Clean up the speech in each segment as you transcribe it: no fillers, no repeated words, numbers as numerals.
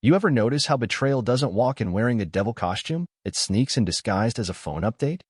You ever notice how betrayal doesn't walk in wearing a devil costume? It sneaks in disguised as a phone update?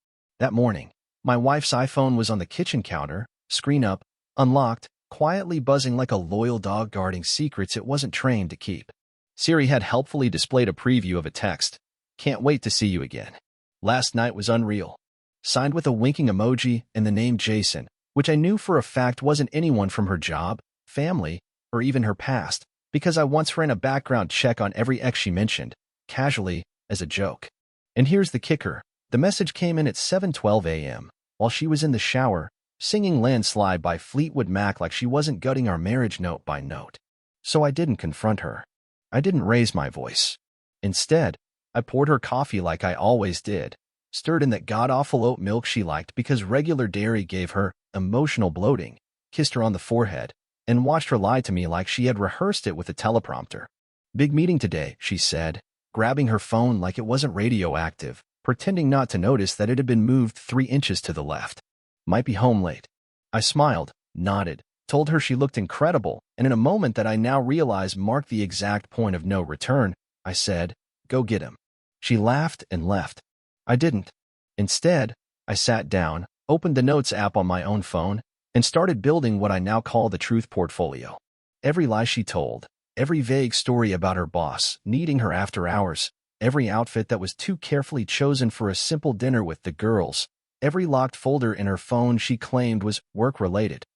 That morning, my wife's iPhone was on the kitchen counter, screen up, unlocked, quietly buzzing like a loyal dog guarding secrets it wasn't trained to keep. Siri had helpfully displayed a preview of a text. "Can't wait to see you again. Last night was unreal." Signed with a winking emoji and the name Jason, which I knew for a fact wasn't anyone from her job, family, or even her past, because I once ran a background check on every ex she mentioned, casually, as a joke. And here's the kicker. The message came in at 7:12 a.m., while she was in the shower, singing Landslide by Fleetwood Mac like she wasn't gutting our marriage note by note. So I didn't confront her. I didn't raise my voice. Instead, I poured her coffee like I always did, stirred in that god-awful oat milk she liked because regular dairy gave her emotional bloating, kissed her on the forehead, and watched her lie to me like she had rehearsed it with a teleprompter. "Big meeting today," she said, grabbing her phone like it wasn't radioactive, pretending not to notice that it had been moved 3 inches to the left. "Might be home late." I smiled, nodded, told her she looked incredible, and in a moment that I now realize marked the exact point of no return, I said, "Go get him." She laughed and left. I didn't. Instead, I sat down, opened the Notes app on my own phone, and started building what I now call the truth portfolio. Every lie she told, every vague story about her boss needing her after hours, every outfit that was too carefully chosen for a simple dinner with the girls, every locked folder in her phone she claimed was work-related.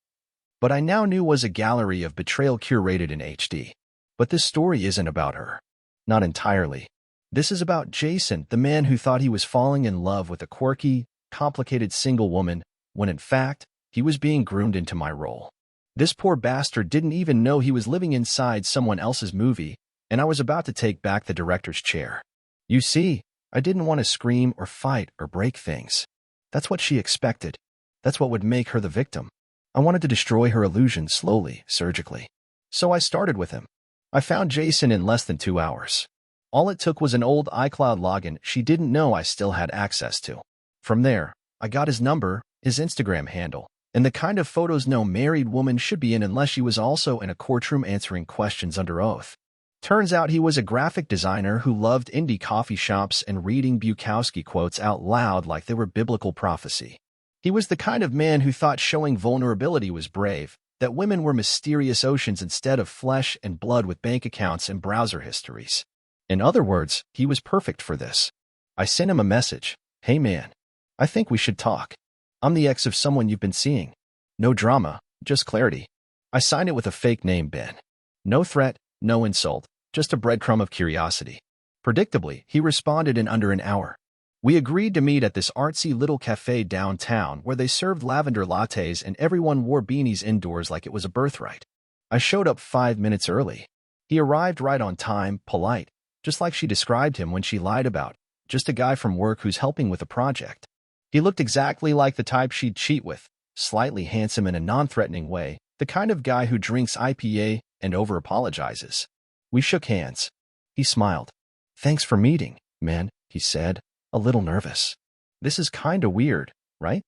But I now knew was a gallery of betrayal curated in HD. But this story isn't about her. Not entirely. This is about Jason, the man who thought he was falling in love with a quirky, complicated single woman, when in fact, he was being groomed into my role. This poor bastard didn't even know he was living inside someone else's movie, and I was about to take back the director's chair. You see, I didn't want to scream or fight or break things. That's what she expected. That's what would make her the victim. I wanted to destroy her illusion slowly, surgically. So I started with him. I found Jason in less than 2 hours. All it took was an old iCloud login she didn't know I still had access to. From there, I got his number, his Instagram handle, and the kind of photos no married woman should be in unless she was also in a courtroom answering questions under oath. Turns out he was a graphic designer who loved indie coffee shops and reading Bukowski quotes out loud like they were biblical prophecy. He was the kind of man who thought showing vulnerability was brave, that women were mysterious oceans instead of flesh and blood with bank accounts and browser histories. In other words, he was perfect for this. I sent him a message. "Hey man, I think we should talk. I'm the ex of someone you've been seeing. No drama, just clarity." I signed it with a fake name, Ben. No threat, no insult, just a breadcrumb of curiosity. Predictably, he responded in under an hour. We agreed to meet at this artsy little cafe downtown where they served lavender lattes and everyone wore beanies indoors like it was a birthright. I showed up 5 minutes early. He arrived right on time, polite, just like she described him when she lied about, just a guy from work who's helping with a project. He looked exactly like the type she'd cheat with, slightly handsome in a non-threatening way, the kind of guy who drinks IPA and over-apologizes. We shook hands. He smiled. "Thanks for meeting, man," he said, a little nervous. "This is kinda weird, right?"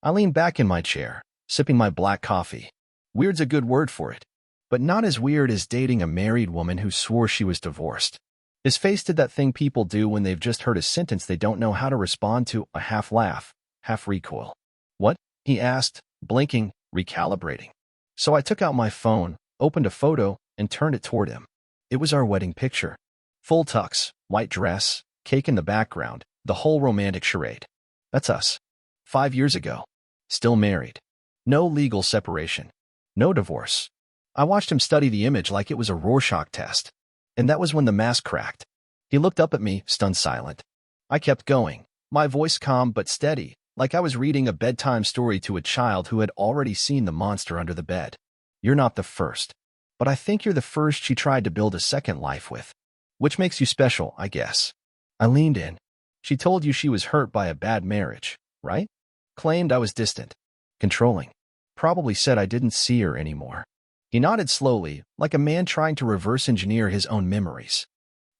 I leaned back in my chair, sipping my black coffee. Weird's a good word for it, but not as weird as dating a married woman who swore she was divorced. His face did that thing people do when they've just heard a sentence they don't know how to respond to, a half laugh, half recoil. "What?" he asked, blinking, recalibrating. So I took out my phone, opened a photo, and turned it toward him. It was our wedding picture. Full tux, white dress, cake in the background, the whole romantic charade. That's us. 5 years ago. Still married. No legal separation. No divorce. I watched him study the image like it was a Rorschach test. And that was when the mask cracked. He looked up at me, stunned silent. I kept going, my voice calm but steady, like I was reading a bedtime story to a child who had already seen the monster under the bed. "You're not the first. But I think you're the first she tried to build a second life with. Which makes you special, I guess." I leaned in. "She told you she was hurt by a bad marriage, right? Claimed I was distant. Controlling. Probably said I didn't see her anymore." He nodded slowly, like a man trying to reverse engineer his own memories.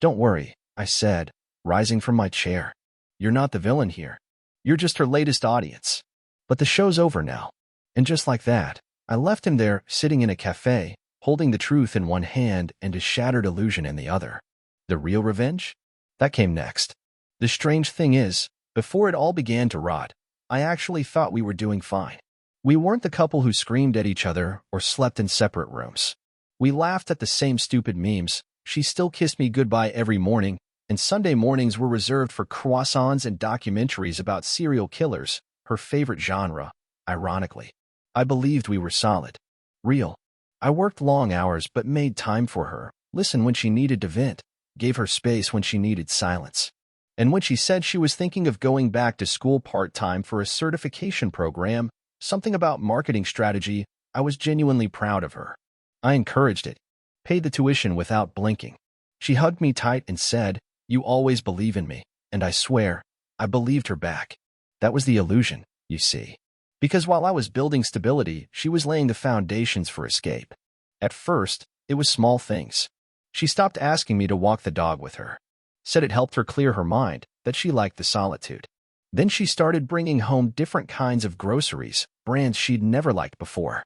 "Don't worry," I said, rising from my chair. "You're not the villain here. You're just her latest audience. But the show's over now." And just like that, I left him there, sitting in a cafe, holding the truth in one hand and a shattered illusion in the other. The real revenge? That came next. The strange thing is, before it all began to rot, I actually thought we were doing fine. We weren't the couple who screamed at each other or slept in separate rooms. We laughed at the same stupid memes. She still kissed me goodbye every morning, and Sunday mornings were reserved for croissants and documentaries about serial killers, her favorite genre, ironically. I believed we were solid. Real. I worked long hours but made time for her, listened when she needed to vent, gave her space when she needed silence. And when she said she was thinking of going back to school part-time for a certification program, something about marketing strategy, I was genuinely proud of her. I encouraged it, paid the tuition without blinking. She hugged me tight and said, "You always believe in me," and I swear, I believed her back. That was the illusion, you see. Because while I was building stability, she was laying the foundations for escape. At first, it was small things. She stopped asking me to walk the dog with her. Said it helped her clear her mind, that she liked the solitude. Then she started bringing home different kinds of groceries, brands she'd never liked before.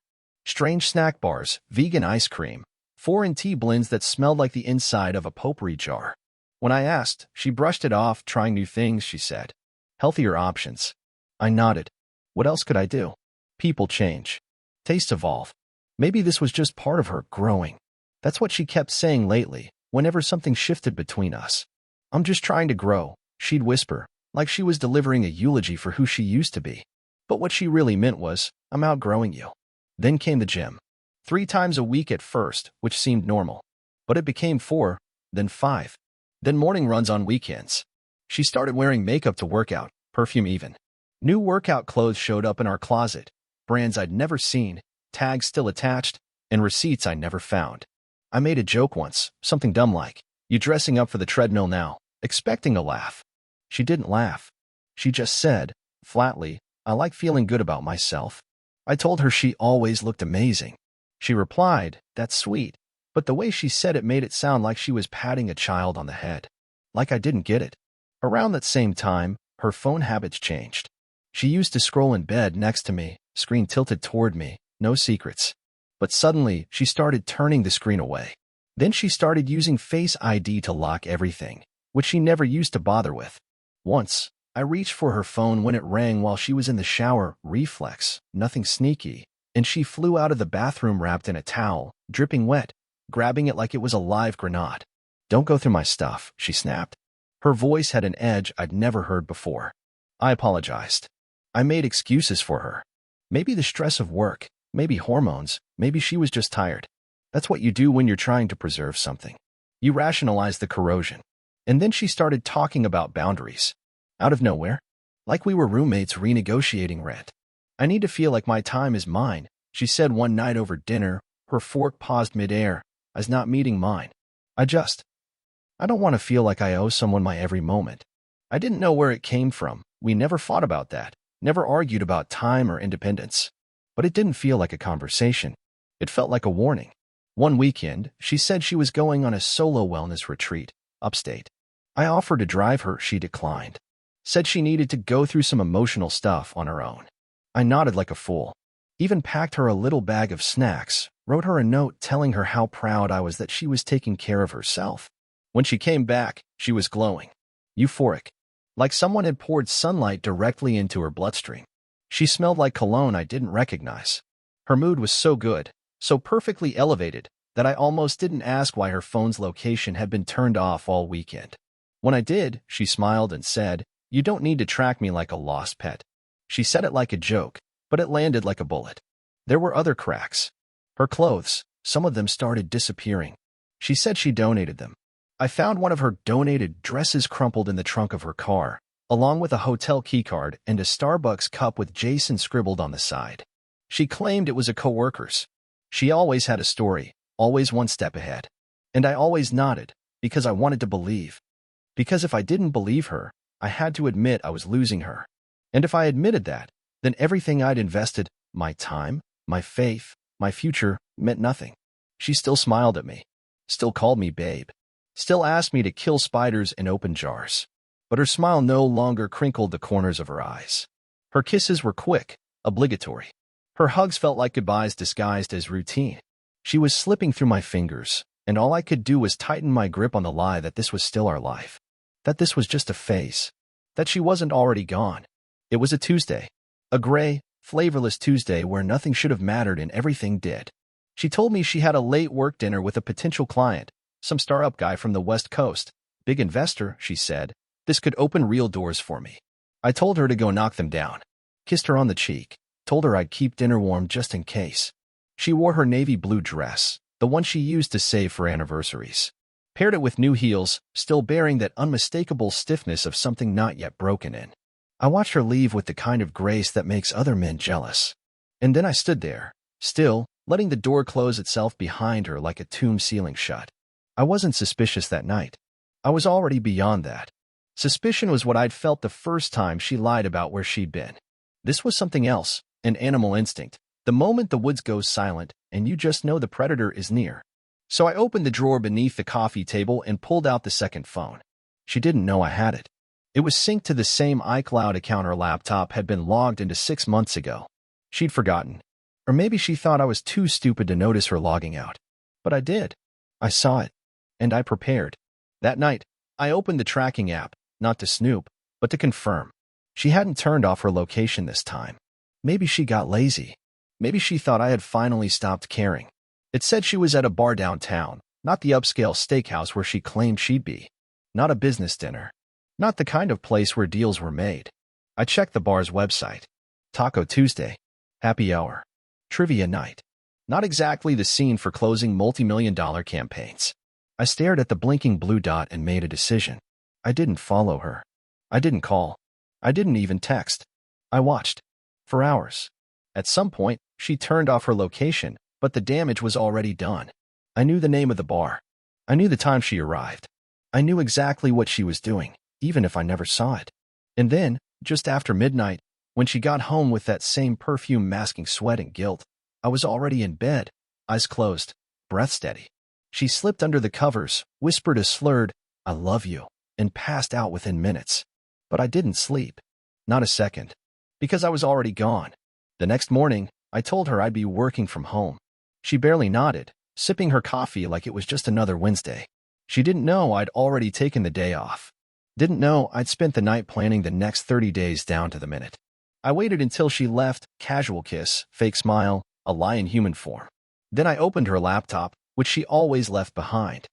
Strange snack bars, vegan ice cream, foreign tea blends that smelled like the inside of a potpourri jar. When I asked, she brushed it off, trying new things, she said. Healthier options. I nodded. What else could I do? People change. Tastes evolve. Maybe this was just part of her growing. That's what she kept saying lately, whenever something shifted between us. I'm just trying to grow, she'd whisper, like she was delivering a eulogy for who she used to be. But what she really meant was, I'm outgrowing you. Then came the gym. 3 times a week at first, which seemed normal. But it became 4, then 5. Then morning runs on weekends. She started wearing makeup to work out, perfume even. New workout clothes showed up in our closet, brands I'd never seen, tags still attached, and receipts I never found. I made a joke once, something dumb like, "You dressing up for the treadmill now," expecting a laugh. She didn't laugh. She just said, flatly, "I like feeling good about myself." I told her she always looked amazing. She replied, "That's sweet," but the way she said it made it sound like she was patting a child on the head. Like I didn't get it. Around that same time, her phone habits changed. She used to scroll in bed next to me, screen tilted toward me, no secrets. But suddenly, she started turning the screen away. Then she started using Face ID to lock everything, which she never used to bother with. Once, I reached for her phone when it rang while she was in the shower, reflex, nothing sneaky, and she flew out of the bathroom wrapped in a towel, dripping wet, grabbing it like it was a live grenade. "Don't go through my stuff," she snapped. Her voice had an edge I'd never heard before. I apologized. I made excuses for her. Maybe the stress of work, maybe hormones, maybe she was just tired. That's what you do when you're trying to preserve something. You rationalize the corrosion. And then she started talking about boundaries. Out of nowhere. Like we were roommates renegotiating rent. "I need to feel like my time is mine," she said one night over dinner, her fork paused midair. "I's not meeting mine. I don't want to feel like I owe someone my every moment." I didn't know where it came from. We never fought about that. Never argued about time or independence. But it didn't feel like a conversation. It felt like a warning. One weekend, she said she was going on a solo wellness retreat, upstate. I offered to drive her, she declined. Said she needed to go through some emotional stuff on her own. I nodded like a fool. Even packed her a little bag of snacks, wrote her a note telling her how proud I was that she was taking care of herself. When she came back, she was glowing. Euphoric. Like someone had poured sunlight directly into her bloodstream. She smelled like cologne I didn't recognize. Her mood was so good, so perfectly elevated, that I almost didn't ask why her phone's location had been turned off all weekend. When I did, she smiled and said, "You don't need to track me like a lost pet." She said it like a joke, but it landed like a bullet. There were other cracks. Her clothes, some of them started disappearing. She said she donated them. I found one of her donated dresses crumpled in the trunk of her car, along with a hotel keycard and a Starbucks cup with Jason scribbled on the side. She claimed it was a coworker's. She always had a story, always one step ahead. And I always nodded, because I wanted to believe. Because if I didn't believe her, I had to admit I was losing her. And if I admitted that, then everything I'd invested, my time, my faith, my future, meant nothing. She still smiled at me. Still called me babe. Still asked me to kill spiders in open jars. But her smile no longer crinkled the corners of her eyes. Her kisses were quick, obligatory. Her hugs felt like goodbyes disguised as routine. She was slipping through my fingers, and all I could do was tighten my grip on the lie that this was still our life, that this was just a phase, that she wasn't already gone. It was a Tuesday, a gray, flavorless Tuesday where nothing should have mattered and everything did. She told me she had a late work dinner with a potential client, some startup guy from the West Coast. Big investor, she said. This could open real doors for me. I told her to go knock them down. Kissed her on the cheek. Told her I'd keep dinner warm just in case. She wore her navy blue dress, the one she used to save for anniversaries. Paired it with new heels, still bearing that unmistakable stiffness of something not yet broken in. I watched her leave with the kind of grace that makes other men jealous. And then I stood there, still, letting the door close itself behind her like a tomb sealing shut. I wasn't suspicious that night. I was already beyond that. Suspicion was what I'd felt the first time she lied about where she'd been. This was something else, an animal instinct. The moment the woods goes silent, and you just know the predator is near. So I opened the drawer beneath the coffee table and pulled out the second phone. She didn't know I had it. It was synced to the same iCloud account her laptop had been logged into 6 months ago. She'd forgotten. Or maybe she thought I was too stupid to notice her logging out. But I did. I saw it. And I prepared. That night, I opened the tracking app, not to snoop, but to confirm. She hadn't turned off her location this time. Maybe she got lazy. Maybe she thought I had finally stopped caring. It said she was at a bar downtown, not the upscale steakhouse where she claimed she'd be. Not a business dinner. Not the kind of place where deals were made. I checked the bar's website. Taco Tuesday. Happy hour. Trivia night. Not exactly the scene for closing multi-million-dollar campaigns. I stared at the blinking blue dot and made a decision. I didn't follow her. I didn't call. I didn't even text. I watched. For hours. At some point, she turned off her location, but the damage was already done. I knew the name of the bar. I knew the time she arrived. I knew exactly what she was doing, even if I never saw it. And then, just after midnight, when she got home with that same perfume masking sweat and guilt, I was already in bed, eyes closed, breath steady. She slipped under the covers, whispered a slurred, "I love you," and passed out within minutes. But I didn't sleep. Not a second. Because I was already gone. The next morning, I told her I'd be working from home. She barely nodded, sipping her coffee like it was just another Wednesday. She didn't know I'd already taken the day off. Didn't know I'd spent the night planning the next 30 days down to the minute. I waited until she left, casual kiss, fake smile, a lie in human form. Then I opened her laptop, which she always left behind.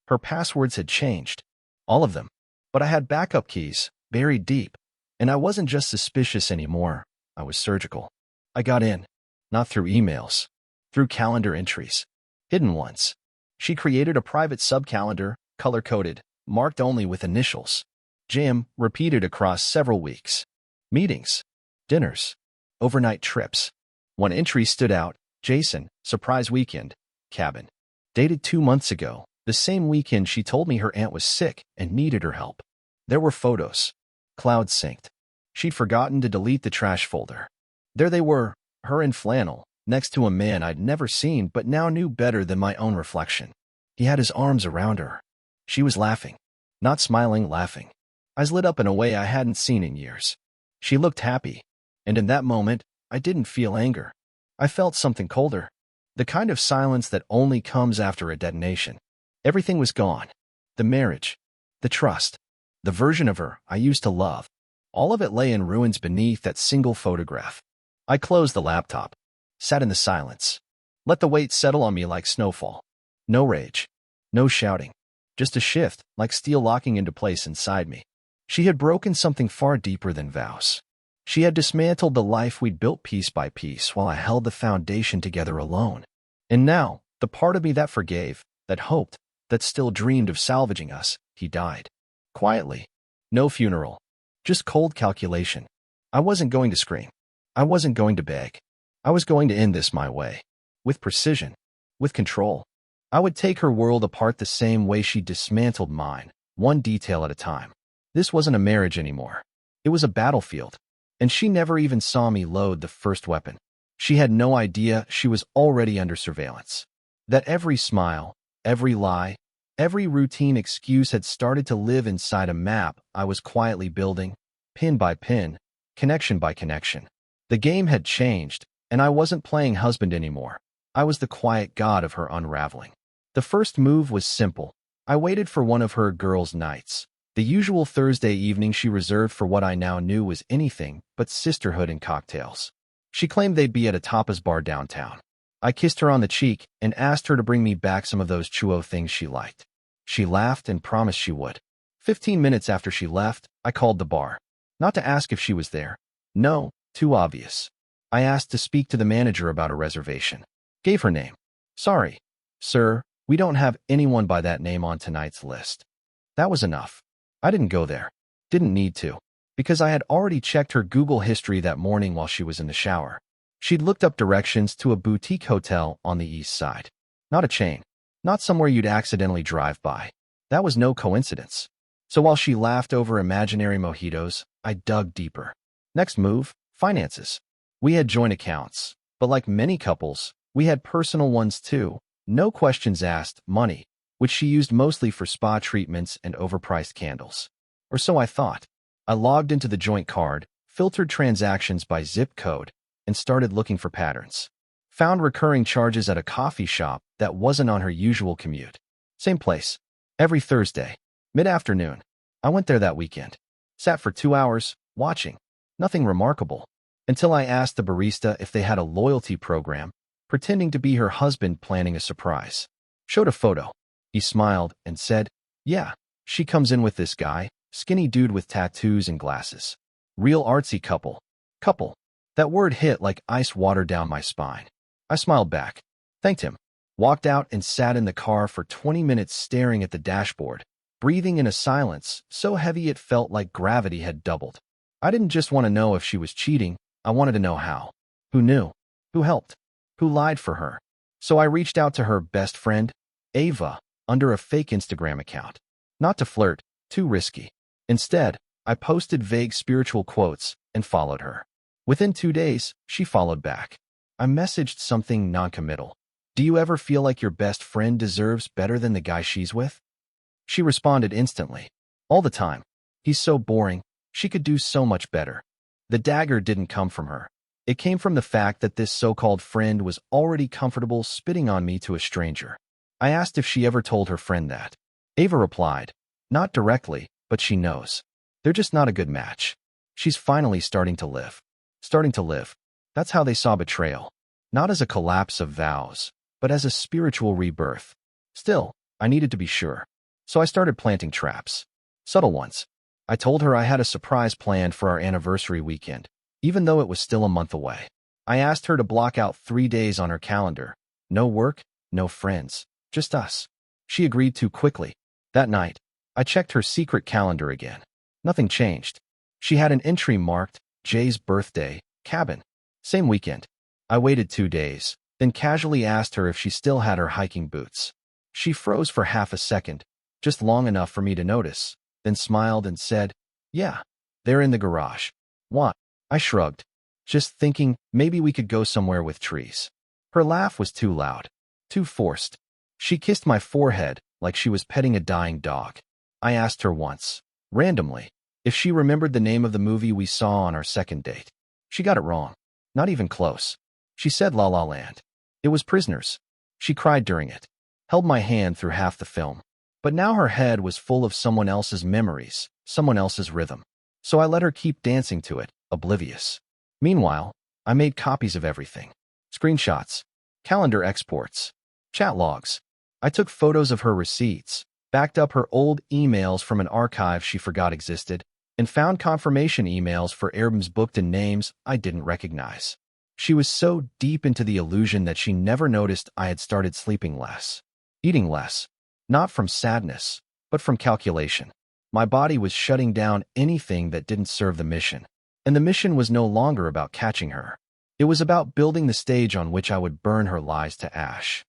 Her passwords had changed. All of them. But I had backup keys, buried deep. And I wasn't just suspicious anymore. I was surgical. I got in. Not through emails. Through calendar entries. Hidden ones. She created a private sub-calendar, color-coded, marked only with initials. Jam, repeated across several weeks. Meetings. Dinners. Overnight trips. One entry stood out. Jason, surprise weekend. Cabin. Dated 2 months ago. The same weekend she told me her aunt was sick and needed her help. There were photos. Cloud synced. She'd forgotten to delete the trash folder. There they were, her in flannel, next to a man I'd never seen but now knew better than my own reflection. He had his arms around her. She was laughing. Not smiling, laughing. Eyes lit up in a way I hadn't seen in years. She looked happy. And in that moment, I didn't feel anger. I felt something colder. The kind of silence that only comes after a detonation. Everything was gone. The marriage. The trust. The version of her I used to love. All of it lay in ruins beneath that single photograph. I closed the laptop. Sat in the silence. Let the weight settle on me like snowfall. No rage. No shouting. Just a shift, like steel locking into place inside me. She had broken something far deeper than vows. She had dismantled the life we'd built piece by piece while I held the foundation together alone. And now, the part of me that forgave, that hoped, that still dreamed of salvaging us, he died. Quietly. No funeral. Just cold calculation. I wasn't going to scream. I wasn't going to beg. I was going to end this my way. With precision. With control. I would take her world apart the same way she dismantled mine, one detail at a time. This wasn't a marriage anymore. It was a battlefield. And she never even saw me load the first weapon. She had no idea she was already under surveillance. That every smile, every lie, every routine excuse had started to live inside a map I was quietly building, pin by pin, connection by connection. The game had changed, and I wasn't playing husband anymore. I was the quiet god of her unraveling. The first move was simple. I waited for one of her girls' nights. The usual Thursday evening she reserved for what I now knew was anything but sisterhood and cocktails. She claimed they'd be at a tapas bar downtown. I kissed her on the cheek and asked her to bring me back some of those chuo things she liked. She laughed and promised she would. 15 minutes after she left, I called the bar. Not to ask if she was there. No, too obvious. I asked to speak to the manager about a reservation. Gave her name. Sorry, sir, we don't have anyone by that name on tonight's list. That was enough. I didn't go there. Didn't need to. Because I had already checked her Google history that morning while she was in the shower. She'd looked up directions to a boutique hotel on the east side. Not a chain. Not somewhere you'd accidentally drive by. That was no coincidence. So while she laughed over imaginary mojitos, I dug deeper. Next move, finances. We had joint accounts, but like many couples, we had personal ones too. No questions asked, money, which she used mostly for spa treatments and overpriced candles. Or so I thought. I logged into the joint card, filtered transactions by zip code, and started looking for patterns. Found recurring charges at a coffee shop that wasn't on her usual commute. Same place. Every Thursday. Mid-afternoon. I went there that weekend. Sat for 2 hours, watching. Nothing remarkable. Until I asked the barista if they had a loyalty program, pretending to be her husband planning a surprise. Showed a photo. He smiled and said, yeah, she comes in with this guy, skinny dude with tattoos and glasses. Real artsy couple. Couple. That word hit like ice water down my spine. I smiled back. Thanked him. Walked out and sat in the car for 20 minutes staring at the dashboard, breathing in a silence so heavy it felt like gravity had doubled. I didn't just want to know if she was cheating, I wanted to know how. Who knew? Who helped? Who lied for her? So I reached out to her best friend, Ava, under a fake Instagram account. Not to flirt, too risky. Instead, I posted vague spiritual quotes and followed her. Within 2 days, she followed back. I messaged something non-committal. Do you ever feel like your best friend deserves better than the guy she's with? She responded instantly. All the time. He's so boring. She could do so much better. The dagger didn't come from her. It came from the fact that this so-called friend was already comfortable spitting on me to a stranger. I asked if she ever told her friend that. Ava replied, not directly, but she knows. They're just not a good match. She's finally starting to live. Starting to live. That's how they saw betrayal. Not as a collapse of vows, but as a spiritual rebirth. Still, I needed to be sure. So I started planting traps. Subtle ones. I told her I had a surprise planned for our anniversary weekend, even though it was still a month away. I asked her to block out 3 days on her calendar. No work, no friends, just us. She agreed too quickly. That night, I checked her secret calendar again. Nothing changed. She had an entry marked, Jay's birthday, cabin. Same weekend. I waited 2 days, then casually asked her if she still had her hiking boots. She froze for half a second, just long enough for me to notice, then smiled and said, yeah, they're in the garage. What? I shrugged, just thinking maybe we could go somewhere with trees. Her laugh was too loud, too forced. She kissed my forehead like she was petting a dying dog. I asked her once, randomly, if she remembered the name of the movie we saw on our second date. She got it wrong. Not even close. She said La La Land. It was Prisoners. She cried during it, held my hand through half the film. But now her head was full of someone else's memories, someone else's rhythm. So I let her keep dancing to it, oblivious. Meanwhile, I made copies of everything. Screenshots, calendar exports, chat logs. I took photos of her receipts, backed up her old emails from an archive she forgot existed, and found confirmation emails for albums booked in names I didn't recognize. She was so deep into the illusion that she never noticed I had started sleeping less, eating less, not from sadness, but from calculation. My body was shutting down anything that didn't serve the mission. And the mission was no longer about catching her. It was about building the stage on which I would burn her lies to ash.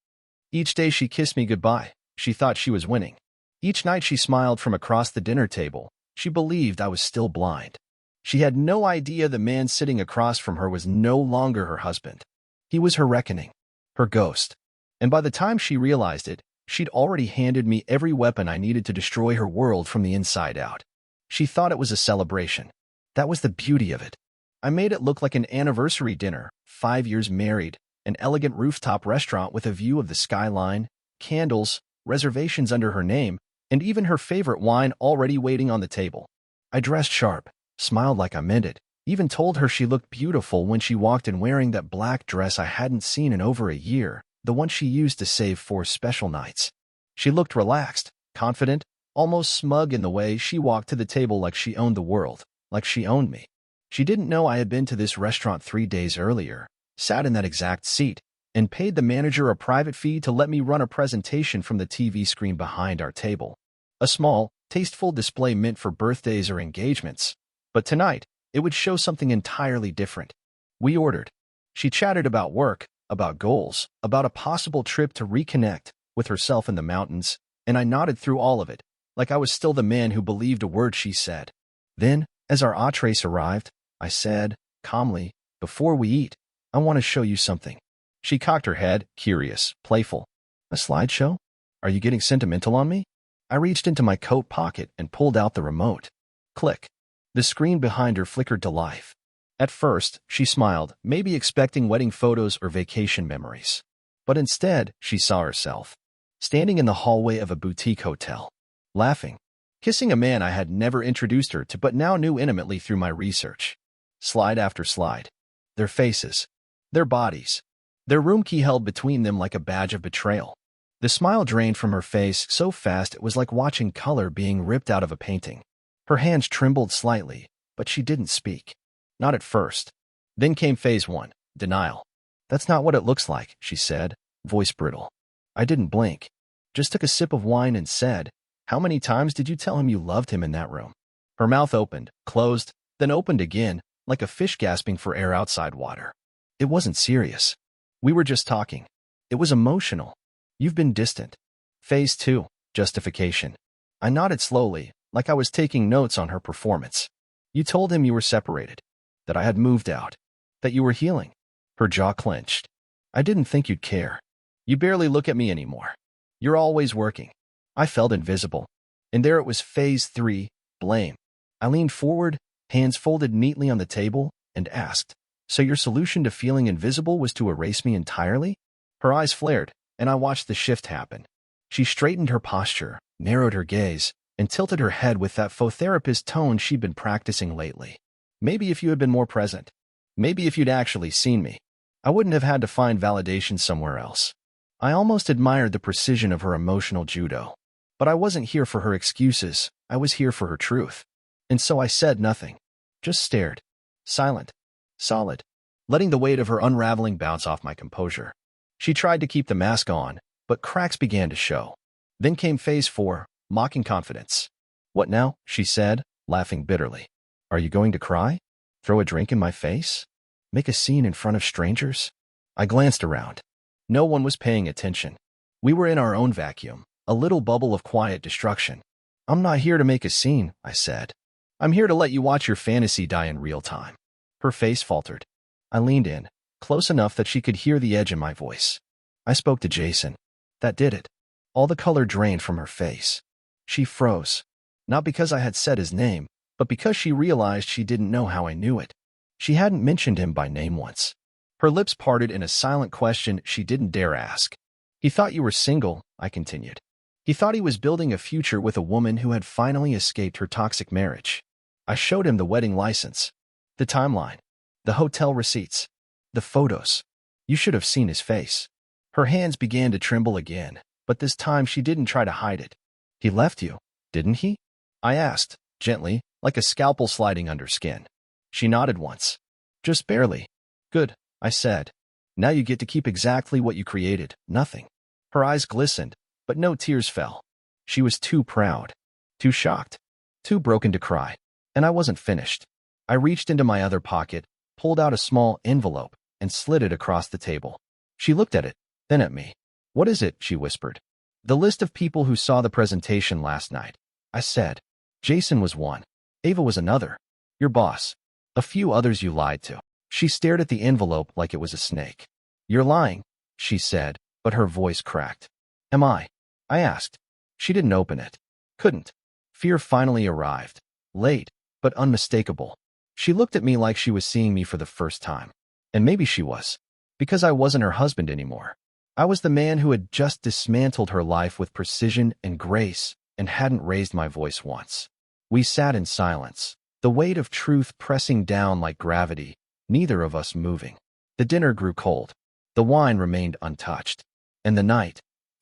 Each day she kissed me goodbye. She thought she was winning. Each night she smiled from across the dinner table. She believed I was still blind. She had no idea the man sitting across from her was no longer her husband. He was her reckoning, her ghost. And by the time she realized it, she'd already handed me every weapon I needed to destroy her world from the inside out. She thought it was a celebration. That was the beauty of it. I made it look like an anniversary dinner, 5 years married, an elegant rooftop restaurant with a view of the skyline, candles, reservations under her name, and even her favorite wine already waiting on the table. I dressed sharp, smiled like I meant it, even told her she looked beautiful when she walked in wearing that black dress I hadn't seen in over a year, the one she used to save for special nights. She looked relaxed, confident, almost smug in the way she walked to the table like she owned the world, like she owned me. She didn't know I had been to this restaurant 3 days earlier, sat in that exact seat, and paid the manager a private fee to let me run a presentation from the TV screen behind our table. A small, tasteful display meant for birthdays or engagements. But tonight, it would show something entirely different. We ordered. She chatted about work, about goals, about a possible trip to reconnect with herself in the mountains, and I nodded through all of it, like I was still the man who believed a word she said. Then, as our entrees arrived, I said, calmly, "Before we eat, I want to show you something." She cocked her head, curious, playful. "A slideshow? Are you getting sentimental on me?" I reached into my coat pocket and pulled out the remote. Click. The screen behind her flickered to life. At first, she smiled, maybe expecting wedding photos or vacation memories. But instead, she saw herself, standing in the hallway of a boutique hotel, laughing, kissing a man I had never introduced her to but now knew intimately through my research. Slide after slide. Their faces, their bodies, their room key held between them like a badge of betrayal. The smile drained from her face so fast it was like watching color being ripped out of a painting. Her hands trembled slightly, but she didn't speak. Not at first. Then came phase 1, denial. "That's not what it looks like," she said, voice brittle. I didn't blink. Just took a sip of wine and said, "How many times did you tell him you loved him in that room?" Her mouth opened, closed, then opened again, like a fish gasping for air outside water. It wasn't serious. We were just talking. It was emotional. "You've been distant." Phase 2, justification. I nodded slowly, like I was taking notes on her performance. "You told him you were separated, that I had moved out, that you were healing." Her jaw clenched. "I didn't think you'd care. You barely look at me anymore. You're always working." I felt invisible. And there it was, phase 3, blame. I leaned forward, hands folded neatly on the table, and asked, "So your solution to feeling invisible was to erase me entirely?" Her eyes flared, and I watched the shift happen. She straightened her posture, narrowed her gaze, and tilted her head with that faux therapist tone she'd been practicing lately. "Maybe if you had been more present. Maybe if you'd actually seen me, I wouldn't have had to find validation somewhere else." I almost admired the precision of her emotional judo. But I wasn't here for her excuses, I was here for her truth. And so I said nothing. Just stared. Silent. Solid. Letting the weight of her unraveling bounce off my composure. She tried to keep the mask on, but cracks began to show. Then came phase 4, mocking confidence. "What now?" she said, laughing bitterly. "Are you going to cry? Throw a drink in my face? Make a scene in front of strangers?" I glanced around. No one was paying attention. We were in our own vacuum, a little bubble of quiet destruction. "I'm not here to make a scene," I said. "I'm here to let you watch your fantasy die in real time." Her face faltered. I leaned in, close enough that she could hear the edge in my voice. "I spoke to Jason. That did it." All the color drained from her face. She froze. Not because I had said his name, but because she realized she didn't know how I knew it. She hadn't mentioned him by name once. Her lips parted in a silent question she didn't dare ask. "He thought you were single," I continued. "He thought he was building a future with a woman who had finally escaped her toxic marriage." I showed him the wedding license, the timeline, the hotel receipts, the photos. You should have seen his face. Her hands began to tremble again, but this time she didn't try to hide it. "He left you, didn't he?" I asked, gently, like a scalpel sliding under skin. She nodded once. "Just barely." "Good," I said. "Now you get to keep exactly what you created, nothing." Her eyes glistened, but no tears fell. She was too proud, too shocked, too broken to cry. And I wasn't finished. I reached into my other pocket, pulled out a small envelope, and slid it across the table. She looked at it, then at me. "What is it?" she whispered. "The list of people who saw the presentation last night," I said. "Jason was one. Ava was another. Your boss. A few others you lied to." She stared at the envelope like it was a snake. "You're lying," she said, but her voice cracked. "Am I?" I asked. She didn't open it. Couldn't. Fear finally arrived. Late, but unmistakable. She looked at me like she was seeing me for the first time. And maybe she was. Because I wasn't her husband anymore. I was the man who had just dismantled her life with precision and grace and hadn't raised my voice once. We sat in silence, the weight of truth pressing down like gravity, neither of us moving. The dinner grew cold. The wine remained untouched. And the night,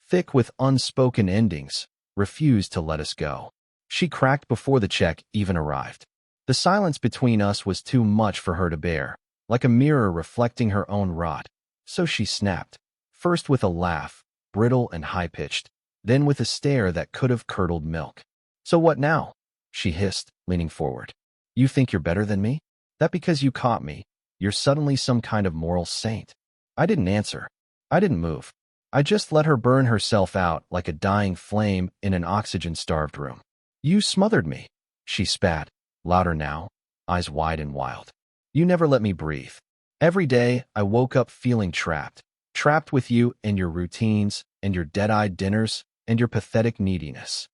thick with unspoken endings, refused to let us go. She cracked before the check even arrived. The silence between us was too much for her to bear, like a mirror reflecting her own rot. So she snapped, first with a laugh, brittle and high-pitched, then with a stare that could have curdled milk. "So what now?" she hissed, leaning forward. "You think you're better than me? That because you caught me, you're suddenly some kind of moral saint?" I didn't answer. I didn't move. I just let her burn herself out like a dying flame in an oxygen-starved room. "You smothered me," she spat, louder now, eyes wide and wild. "You never let me breathe. Every day, I woke up feeling trapped with you and your routines and your dead-eyed dinners and your pathetic neediness."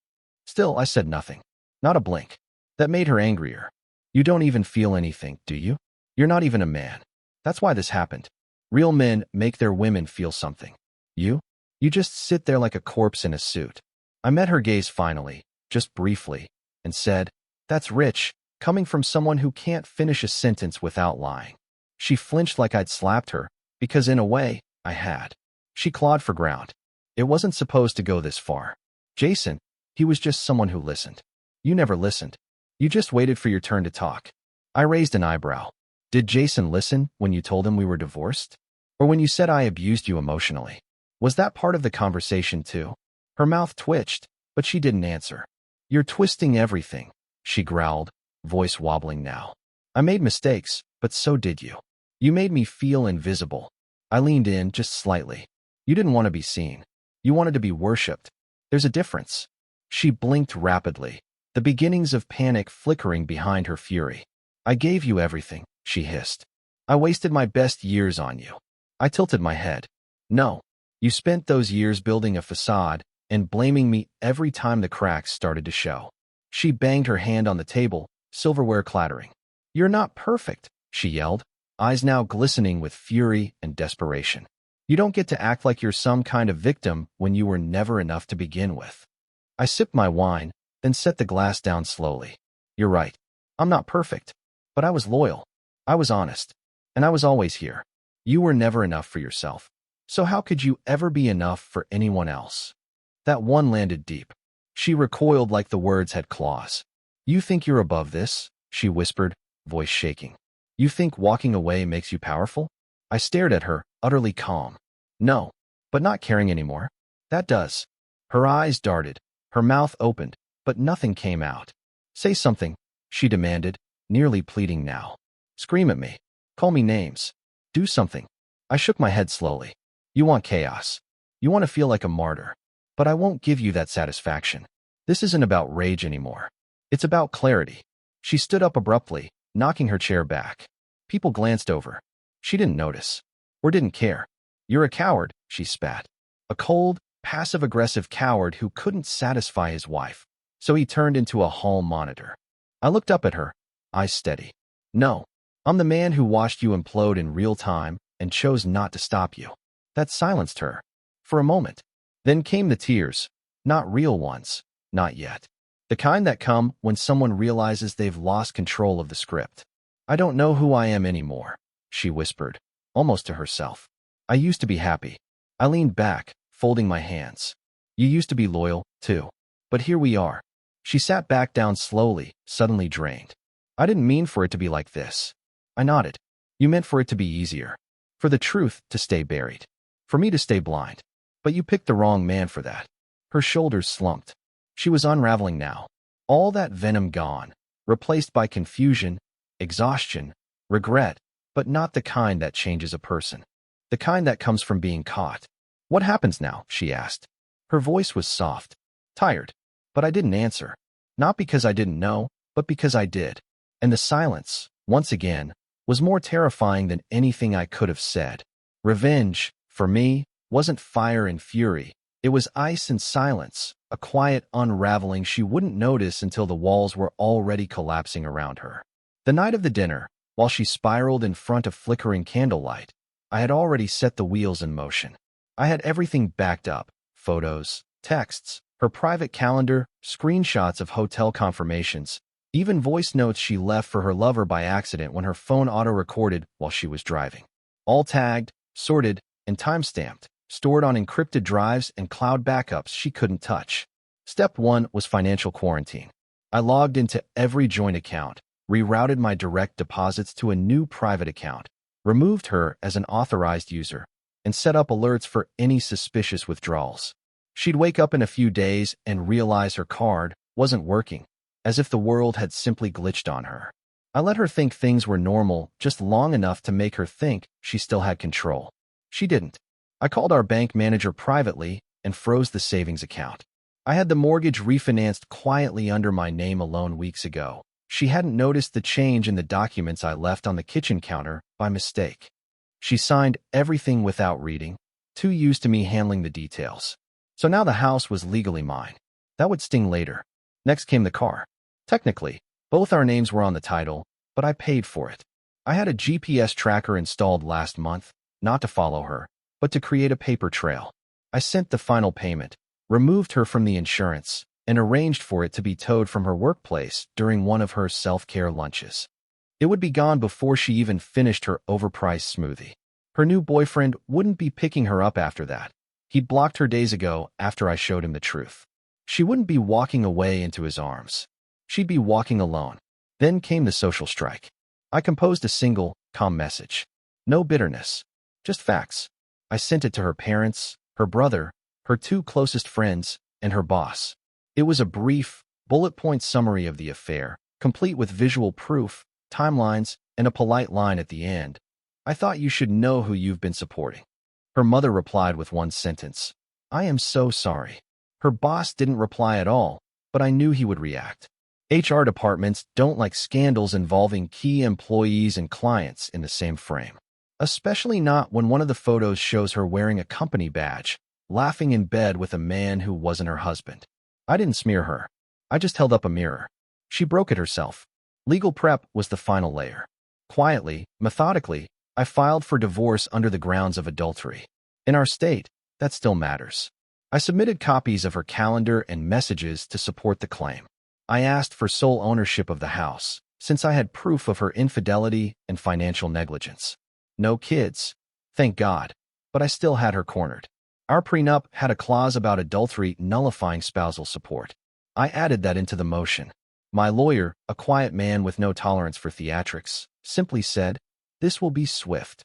Still, I said nothing. Not a blink. That made her angrier. "You don't even feel anything, do you? You're not even a man. That's why this happened. Real men make their women feel something. You just sit there like a corpse in a suit." I met her gaze finally, just briefly, and said, "That's rich, coming from someone who can't finish a sentence without lying." She flinched like I'd slapped her, because in a way, I had. She clawed for ground. "It wasn't supposed to go this far. Jason, he was just someone who listened. You never listened. You just waited for your turn to talk." I raised an eyebrow. "Did Jason listen when you told him we were divorced? Or when you said I abused you emotionally? Was that part of the conversation too?" Her mouth twitched, but she didn't answer. "You're twisting everything," she growled, voice wobbling now. "I made mistakes, but so did you. You made me feel invisible." I leaned in just slightly. "You didn't want to be seen. You wanted to be worshipped. There's a difference." She blinked rapidly, the beginnings of panic flickering behind her fury. "I gave you everything," she hissed. "I wasted my best years on you." I tilted my head. "No, you spent those years building a facade and blaming me every time the cracks started to show." She banged her hand on the table, silverware clattering. "You're not perfect," she yelled, eyes now glistening with fury and desperation. "You don't get to act like you're some kind of victim when you were never enough to begin with." I sipped my wine, then set the glass down slowly. "You're right. I'm not perfect. But I was loyal. I was honest. And I was always here. You were never enough for yourself. So how could you ever be enough for anyone else?" That one landed deep. She recoiled like the words had claws. "You think you're above this?" she whispered, voice shaking. "You think walking away makes you powerful?" I stared at her, utterly calm. "No, but not caring anymore. That does." Her eyes darted. Her mouth opened, but nothing came out. "Say something," she demanded, nearly pleading now. "Scream at me. Call me names. Do something." I shook my head slowly. "You want chaos. You want to feel like a martyr. But I won't give you that satisfaction. This isn't about rage anymore. It's about clarity." She stood up abruptly, knocking her chair back. People glanced over. She didn't notice. Or didn't care. "You're a coward," she spat. A cold, passive-aggressive coward who couldn't satisfy his wife. So he turned into a hall monitor. I looked up at her, eyes steady. "No, I'm the man who watched you implode in real time and chose not to stop you." That silenced her. For a moment. Then came the tears. Not real ones. Not yet. The kind that come when someone realizes they've lost control of the script. "I don't know who I am anymore," she whispered, almost to herself. "I used to be happy." I leaned back, folding my hands. "You used to be loyal, too. But here we are." She sat back down slowly, suddenly drained. "I didn't mean for it to be like this." I nodded. "You meant for it to be easier. For the truth to stay buried. For me to stay blind. But you picked the wrong man for that." Her shoulders slumped. She was unraveling now. All that venom gone, replaced by confusion, exhaustion, regret, but not the kind that changes a person. The kind that comes from being caught. "What happens now?" she asked. Her voice was soft, tired, but I didn't answer. Not because I didn't know, but because I did. And the silence, once again, was more terrifying than anything I could have said. Revenge, for me, wasn't fire and fury. It was ice and silence, a quiet unraveling she wouldn't notice until the walls were already collapsing around her. The night of the dinner, while she spiraled in front of flickering candlelight, I had already set the wheels in motion. I had everything backed up: photos, texts, her private calendar, screenshots of hotel confirmations, even voice notes she left for her lover by accident when her phone auto-recorded while she was driving. All tagged, sorted, and time-stamped, stored on encrypted drives and cloud backups she couldn't touch. Step 1 was financial quarantine. I logged into every joint account, rerouted my direct deposits to a new private account, removed her as an authorized user, and set up alerts for any suspicious withdrawals. She'd wake up in a few days and realize her card wasn't working, as if the world had simply glitched on her. I let her think things were normal just long enough to make her think she still had control. She didn't. I called our bank manager privately and froze the savings account. I had the mortgage refinanced quietly under my name alone weeks ago. She hadn't noticed the change in the documents I left on the kitchen counter by mistake. She signed everything without reading, too used to me handling the details. So now the house was legally mine. That would sting later. Next came the car. Technically, both our names were on the title, but I paid for it. I had a GPS tracker installed last month, not to follow her, but to create a paper trail. I sent the final payment, removed her from the insurance, and arranged for it to be towed from her workplace during one of her self-care lunches. It would be gone before she even finished her overpriced smoothie. Her new boyfriend wouldn't be picking her up after that. He'd blocked her days ago after I showed him the truth. She wouldn't be walking away into his arms. She'd be walking alone. Then came the social strike. I composed a single, calm message. No bitterness. Just facts. I sent it to her parents, her brother, her two closest friends, and her boss. It was a brief, bullet-point summary of the affair, complete with visual proof, timelines, and a polite line at the end. I thought you should know who you've been supporting. Her mother replied with one sentence. I am so sorry. Her boss didn't reply at all, but I knew he would react. HR departments don't like scandals involving key employees and clients in the same frame. Especially not when one of the photos shows her wearing a company badge, laughing in bed with a man who wasn't her husband. I didn't smear her. I just held up a mirror. She broke it herself. Legal prep was the final layer. Quietly, methodically, I filed for divorce under the grounds of adultery. In our state, that still matters. I submitted copies of her calendar and messages to support the claim. I asked for sole ownership of the house, since I had proof of her infidelity and financial negligence. No kids, thank God, but I still had her cornered. Our prenup had a clause about adultery nullifying spousal support. I added that into the motion. My lawyer, a quiet man with no tolerance for theatrics, simply said, "This will be swift."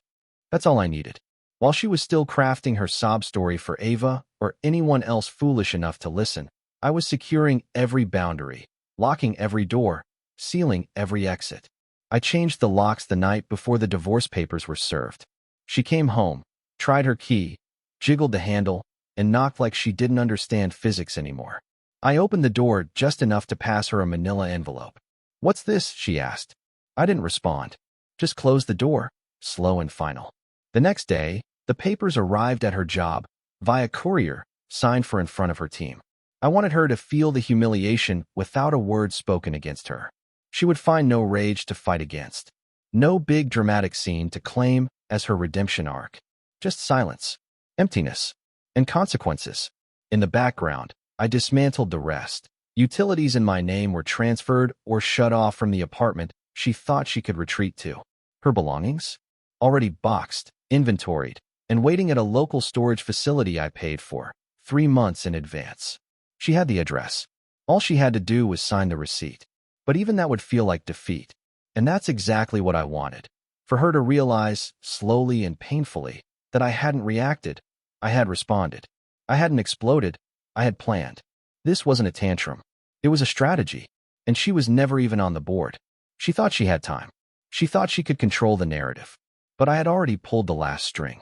That's all I needed. While she was still crafting her sob story for Ava or anyone else foolish enough to listen, I was securing every boundary, locking every door, sealing every exit. I changed the locks the night before the divorce papers were served. She came home, tried her key, jiggled the handle, and knocked like she didn't understand physics anymore. I opened the door just enough to pass her a manila envelope. "What's this?" she asked. I didn't respond. Just closed the door, slow and final. The next day, the papers arrived at her job, via courier, signed for in front of her team. I wanted her to feel the humiliation without a word spoken against her. She would find no rage to fight against. No big dramatic scene to claim as her redemption arc. Just silence, emptiness, and consequences. In the background, I dismantled the rest. Utilities in my name were transferred or shut off from the apartment she thought she could retreat to. Her belongings? Already boxed, inventoried, and waiting at a local storage facility I paid for, 3 months in advance. She had the address. All she had to do was sign the receipt. But even that would feel like defeat. And that's exactly what I wanted. For her to realize, slowly and painfully, that I hadn't reacted. I had responded. I hadn't exploded. I had planned. This wasn't a tantrum. It was a strategy. And she was never even on the board. She thought she had time. She thought she could control the narrative. But I had already pulled the last string.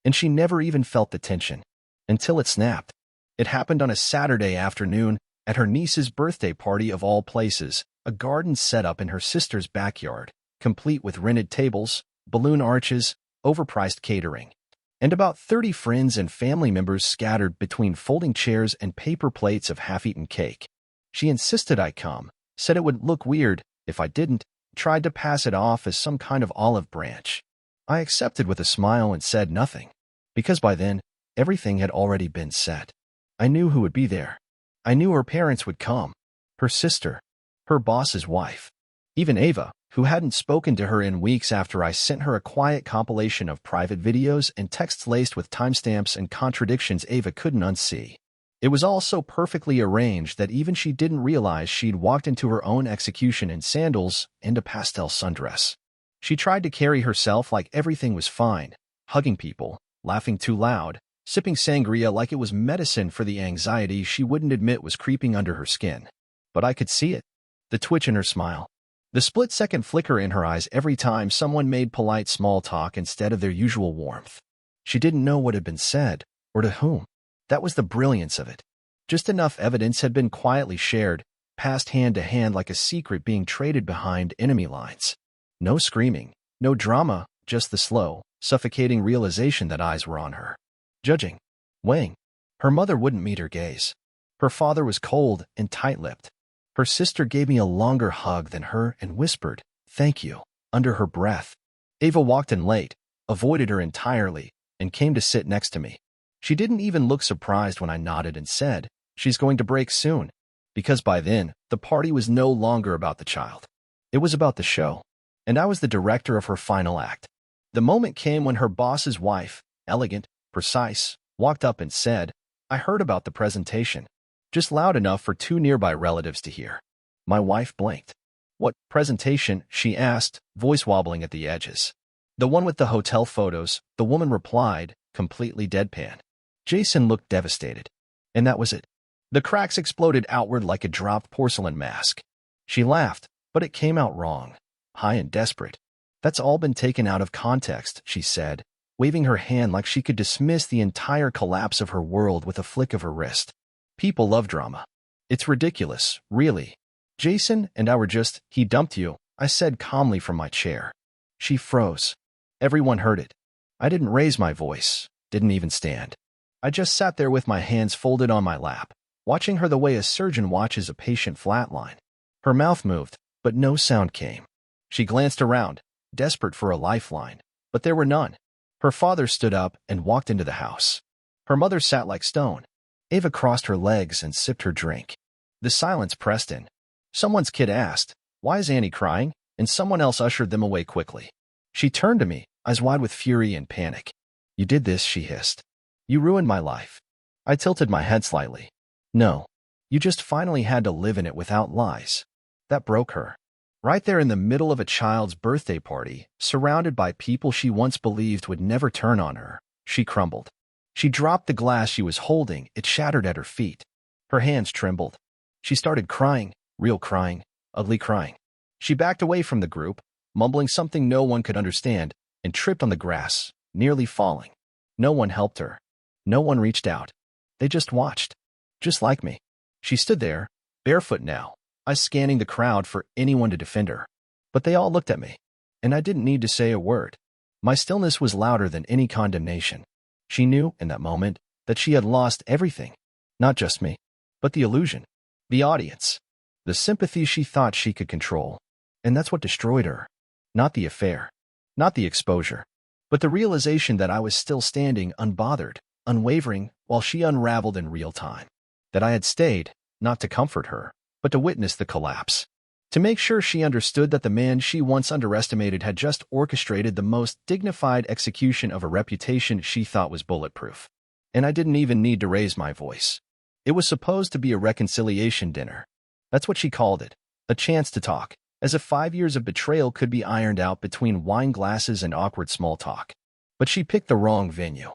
And she never even felt the tension. Until it snapped. It happened on a Saturday afternoon at her niece's birthday party of all places, a garden set up in her sister's backyard, complete with rented tables, balloon arches, overpriced catering, and about 30 friends and family members scattered between folding chairs and paper plates of half-eaten cake. She insisted I come, said it would look weird if I didn't, tried to pass it off as some kind of olive branch. I accepted with a smile and said nothing, because by then, Everything had already been set. I knew who would be there. I knew her parents would come. Her sister. Her boss's wife. Even Ava, who hadn't spoken to her in weeks after I sent her a quiet compilation of private videos and texts laced with timestamps and contradictions Ava couldn't unsee. It was all so perfectly arranged that even she didn't realize she'd walked into her own execution in sandals and a pastel sundress. She tried to carry herself like everything was fine, hugging people, laughing too loud, sipping sangria like it was medicine for the anxiety she wouldn't admit was creeping under her skin. But I could see it. The twitch in her smile. The split-second flicker in her eyes every time someone made polite small talk instead of their usual warmth. She didn't know what had been said, or to whom. That was the brilliance of it. Just enough evidence had been quietly shared, passed hand to hand like a secret being traded behind enemy lines. No screaming, no drama, just the slow, suffocating realization that eyes were on her. Judging. Weighing. Her mother wouldn't meet her gaze. Her father was cold and tight-lipped. Her sister gave me a longer hug than her and whispered, "Thank you," under her breath. Ava walked in late, avoided her entirely, and came to sit next to me. She didn't even look surprised when I nodded and said, "She's going to break soon," because by then, the party was no longer about the child. It was about the show, and I was the director of her final act. The moment came when her boss's wife, elegant, precise, walked up and said, "I heard about the presentation," just loud enough for two nearby relatives to hear. My wife blinked. "What presentation?" she asked, voice wobbling at the edges. "The one with the hotel photos," the woman replied, completely deadpan. Jason looked devastated. And that was it. The cracks exploded outward like a dropped porcelain mask. She laughed, but it came out wrong. High and desperate. "That's all been taken out of context," she said, waving her hand like she could dismiss the entire collapse of her world with a flick of her wrist. "People love drama. It's ridiculous, really. Jason and I were just, he dumped you," I said calmly from my chair. She froze. Everyone heard it. I didn't raise my voice, didn't even stand. I just sat there with my hands folded on my lap, watching her the way a surgeon watches a patient flatline. Her mouth moved, but no sound came. She glanced around, desperate for a lifeline, but there were none. Her father stood up and walked into the house. Her mother sat like stone. Ava crossed her legs and sipped her drink. The silence pressed in. Someone's kid asked, "Why is Annie crying?" and someone else ushered them away quickly. She turned to me, eyes wide with fury and panic. "You did this," she hissed. "You ruined my life." I tilted my head slightly. "No. You just finally had to live in it without lies." That broke her. Right there in the middle of a child's birthday party, surrounded by people she once believed would never turn on her, she crumbled. She dropped the glass she was holding. It shattered at her feet. Her hands trembled. She started crying, real crying, ugly crying. She backed away from the group, mumbling something no one could understand, and tripped on the grass, nearly falling. No one helped her. No one reached out. They just watched. Just like me. She stood there, barefoot now, eyes scanning the crowd for anyone to defend her. But they all looked at me, and I didn't need to say a word. My stillness was louder than any condemnation. She knew, in that moment, that she had lost everything. Not just me, but the illusion, the audience, the sympathy she thought she could control. And that's what destroyed her. Not the affair, not the exposure, but the realization that I was still standing unbothered, unwavering, while she unraveled in real time. That I had stayed, not to comfort her, but to witness the collapse. To make sure she understood that the man she once underestimated had just orchestrated the most dignified execution of a reputation she thought was bulletproof. And I didn't even need to raise my voice. It was supposed to be a reconciliation dinner. That's what she called it, a chance to talk, as if 5 years of betrayal could be ironed out between wine glasses and awkward small talk. But she picked the wrong venue.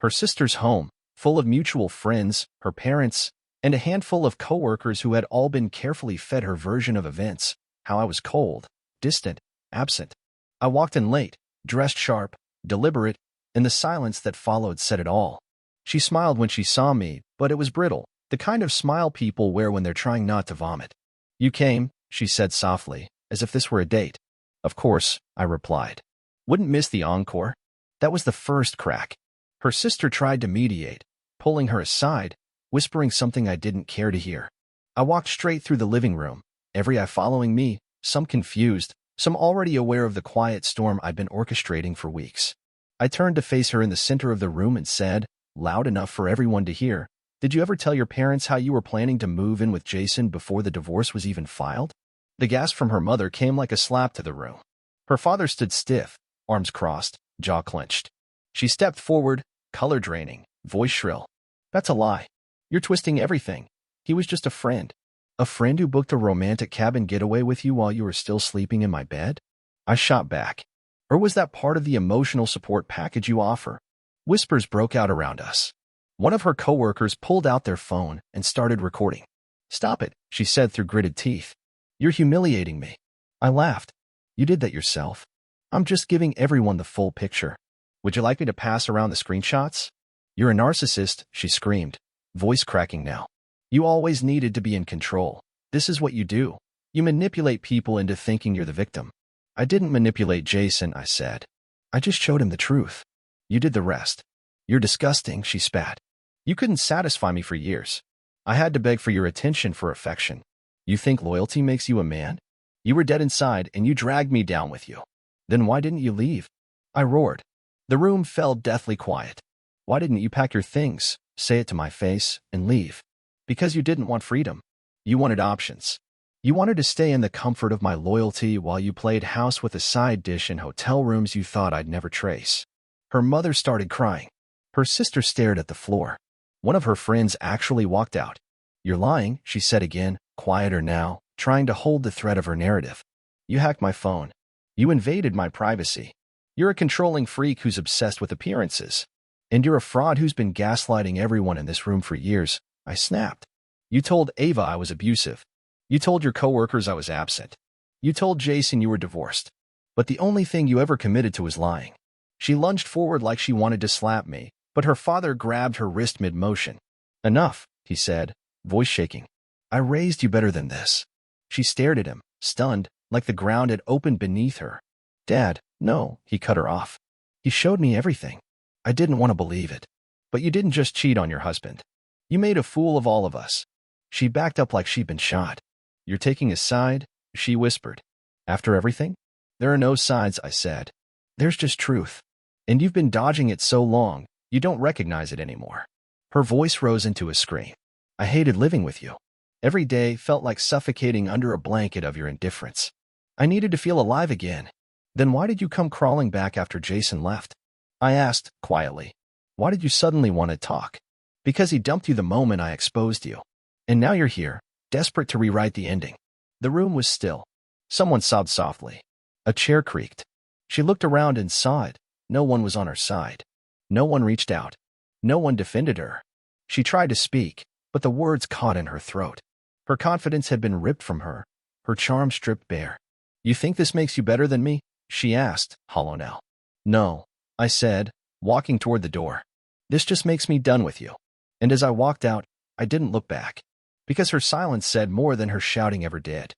Her sister's home, full of mutual friends, her parents, and a handful of coworkers who had all been carefully fed her version of events, how I was cold, distant, absent. I walked in late, dressed sharp, deliberate, and the silence that followed said it all. She smiled when she saw me, but it was brittle, the kind of smile people wear when they're trying not to vomit. "You came," she said softly, as if this were a date. "Of course," I replied. "Wouldn't miss the encore." That was the first crack. Her sister tried to mediate, pulling her aside, whispering something I didn't care to hear. I walked straight through the living room, every eye following me, some confused, some already aware of the quiet storm I'd been orchestrating for weeks. I turned to face her in the center of the room and said, loud enough for everyone to hear. Did you ever tell your parents how you were planning to move in with Jason before the divorce was even filed? The gasp from her mother came like a slap to the room. Her father stood stiff, arms crossed, jaw clenched. She stepped forward, color draining, voice shrill. That's a lie. You're twisting everything. He was just a friend. A friend who booked a romantic cabin getaway with you while you were still sleeping in my bed? I shot back. Or was that part of the emotional support package you offer? Whispers broke out around us. One of her coworkers pulled out their phone and started recording. Stop it, she said through gritted teeth. You're humiliating me. I laughed. You did that yourself. I'm just giving everyone the full picture. Would you like me to pass around the screenshots? You're a narcissist, she screamed, voice cracking now. You always needed to be in control. This is what you do. You manipulate people into thinking you're the victim. I didn't manipulate Jason, I said. I just showed him the truth. You did the rest. You're disgusting, she spat. You couldn't satisfy me for years. I had to beg for your attention, for affection. You think loyalty makes you a man? You were dead inside and you dragged me down with you. Then why didn't you leave? I roared. The room fell deathly quiet. Why didn't you pack your things, say it to my face, and leave? Because you didn't want freedom. You wanted options. You wanted to stay in the comfort of my loyalty while you played house with a side dish in hotel rooms you thought I'd never trace. Her mother started crying. Her sister stared at the floor. One of her friends actually walked out. You're lying, she said again, quieter now, trying to hold the thread of her narrative. You hacked my phone. You invaded my privacy. You're a controlling freak who's obsessed with appearances. And you're a fraud who's been gaslighting everyone in this room for years. I snapped. You told Ava I was abusive. You told your coworkers I was absent. You told Jason you were divorced. But the only thing you ever committed to was lying. She lunged forward like she wanted to slap me, but her father grabbed her wrist mid-motion. Enough, he said, voice shaking. I raised you better than this. She stared at him, stunned, like the ground had opened beneath her. Dad, no, he cut her off. He showed me everything. I didn't want to believe it. But you didn't just cheat on your husband. You made a fool of all of us. She backed up like she'd been shot. You're taking his side, she whispered. After everything? There are no sides, I said. There's just truth. And you've been dodging it so long, you don't recognize it anymore. Her voice rose into a scream. I hated living with you. Every day felt like suffocating under a blanket of your indifference. I needed to feel alive again. Then why did you come crawling back after Jason left? I asked, quietly. Why did you suddenly want to talk? Because he dumped you the moment I exposed you. And now you're here, desperate to rewrite the ending. The room was still. Someone sobbed softly. A chair creaked. She looked around and saw it. No one was on her side. No one reached out. No one defended her. She tried to speak, but the words caught in her throat. Her confidence had been ripped from her, her charm stripped bare. You think this makes you better than me? She asked, hollow now. No, I said, walking toward the door. This just makes me done with you. And as I walked out, I didn't look back. Because her silence said more than her shouting ever did.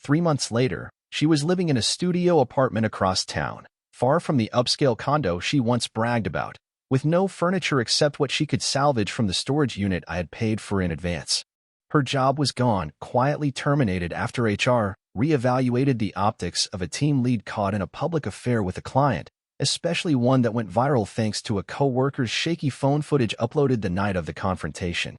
3 months later, she was living in a studio apartment across town, far from the upscale condo she once bragged about, with no furniture except what she could salvage from the storage unit I had paid for in advance. Her job was gone, quietly terminated after HR reevaluated the optics of a team lead caught in a public affair with a client, especially one that went viral thanks to a co-worker's shaky phone footage uploaded the night of the confrontation.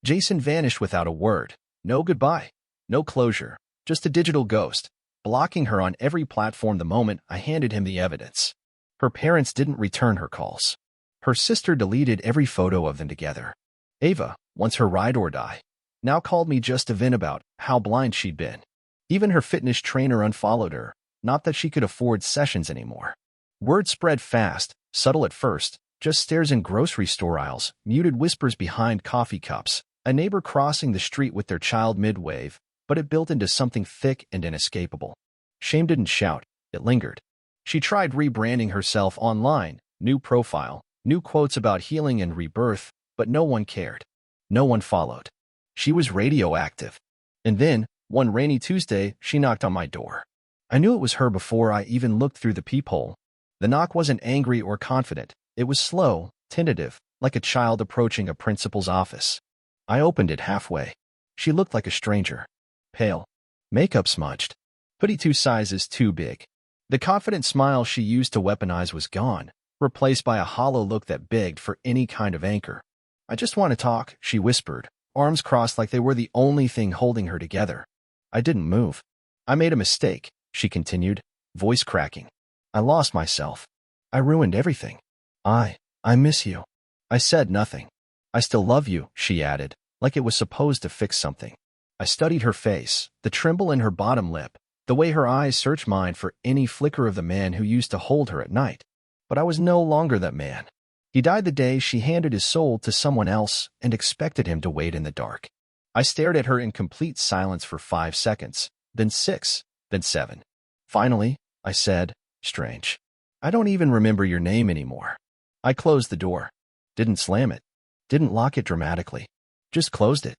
Jason vanished without a word. No goodbye. No closure. Just a digital ghost, blocking her on every platform the moment I handed him the evidence. Her parents didn't return her calls. Her sister deleted every photo of them together. Ava, once her ride or die, now called me just to vent about how blind she'd been. Even her fitness trainer unfollowed her, not that she could afford sessions anymore. Word spread fast, subtle at first, just stares in grocery store aisles, muted whispers behind coffee cups, a neighbor crossing the street with their child mid-wave, but it built into something thick and inescapable. Shame didn't shout, it lingered. She tried rebranding herself online, new profile, new quotes about healing and rebirth, but no one cared. No one followed. She was radioactive. And then, one rainy Tuesday, she knocked on my door. I knew it was her before I even looked through the peephole. The knock wasn't angry or confident. It was slow, tentative, like a child approaching a principal's office. I opened it halfway. She looked like a stranger. Pale. Makeup smudged. Hoodie 2 sizes too big. The confident smile she used to weaponize was gone, replaced by a hollow look that begged for any kind of anchor. "I just want to talk," she whispered, arms crossed like they were the only thing holding her together. I didn't move. "I made a mistake," she continued, voice cracking. "I lost myself. I ruined everything. I miss you." I said nothing. "I still love you," she added, like it was supposed to fix something. I studied her face, the tremble in her bottom lip, the way her eyes searched mine for any flicker of the man who used to hold her at night. But I was no longer that man. He died the day she handed his soul to someone else and expected him to wait in the dark. I stared at her in complete silence for 5 seconds, then 6, then 7. Finally, I said, "Strange. I don't even remember your name anymore." I closed the door. Didn't slam it. Didn't lock it dramatically. Just closed it.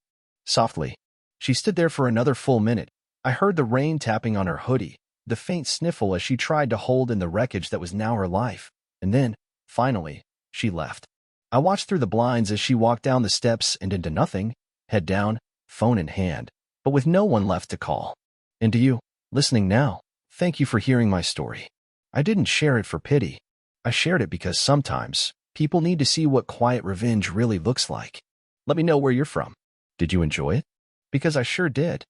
Softly. She stood there for another full minute. I heard the rain tapping on her hoodie, the faint sniffle as she tried to hold in the wreckage that was now her life. And then, finally, she left. I watched through the blinds as she walked down the steps and into nothing, head down, phone in hand, but with no one left to call. And to you, listening now, thank you for hearing my story. I didn't share it for pity. I shared it because sometimes people need to see what quiet revenge really looks like. Let me know where you're from. Did you enjoy it? Because I sure did.